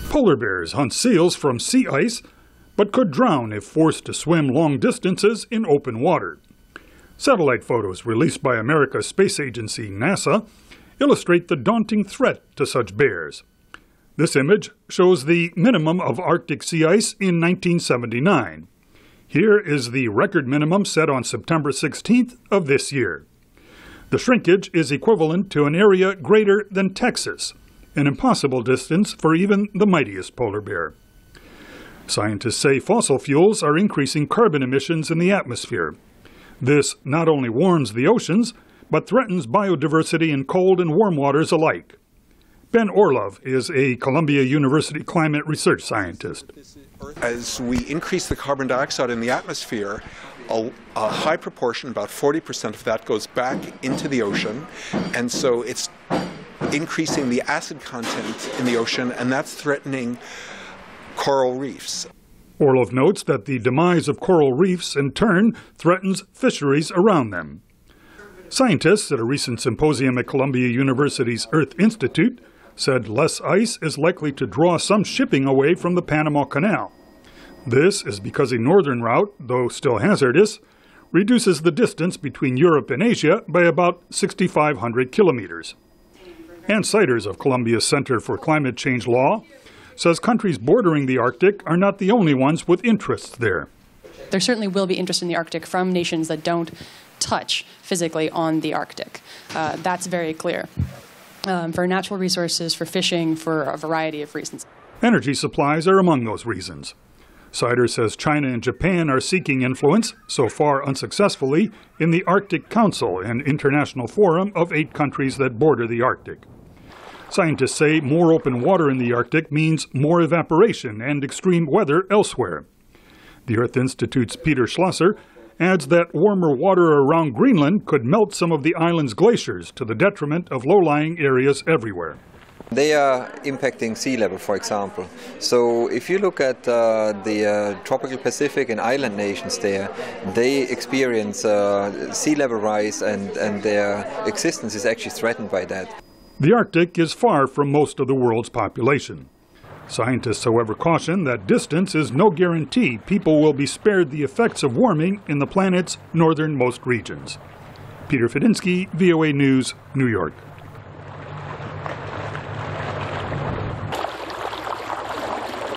Polar bears hunt seals from sea ice, but could drown if forced to swim long distances in open water. Satellite photos released by America's space agency, NASA, illustrate the daunting threat to such bears. This image shows the minimum of Arctic sea ice in 1979. Here is the record minimum set on September 16th of this year. The shrinkage is equivalent to an area greater than Texas, an impossible distance for even the mightiest polar bear. Scientists say fossil fuels are increasing carbon emissions in the atmosphere. This not only warms the oceans, but threatens biodiversity in cold and warm waters alike. Ben Orlov is a Columbia University climate research scientist. As we increase the carbon dioxide in the atmosphere, a high proportion, about 40% of that, goes back into the ocean, and so it's increasing the acid content in the ocean, and that's threatening coral reefs. Orlov notes that the demise of coral reefs, in turn, threatens fisheries around them. Scientists at a recent symposium at Columbia University's Earth Institute said less ice is likely to draw some shipping away from the Panama Canal. This is because a northern route, though still hazardous, reduces the distance between Europe and Asia by about 6,500 kilometers. Ann Siders of Columbia's Center for Climate Change Law says countries bordering the Arctic are not the only ones with interests there. There certainly will be interest in the Arctic from nations that don't touch physically on the Arctic. That's very clear. For natural resources, for fishing, for a variety of reasons. Energy supplies are among those reasons. Siders says China and Japan are seeking influence, so far unsuccessfully, in the Arctic Council, an international forum of 8 countries that border the Arctic. Scientists say more open water in the Arctic means more evaporation and extreme weather elsewhere. The Earth Institute's Peter Schlosser adds that warmer water around Greenland could melt some of the island's glaciers to the detriment of low-lying areas everywhere. They are impacting sea level, for example. So if you look at the tropical Pacific and island nations there, they experience sea level rise, and their existence is actually threatened by that. The Arctic is far from most of the world's population. Scientists, however, caution that distance is no guarantee people will be spared the effects of warming in the planet's northernmost regions. Peter Fedynsky, VOA News, New York.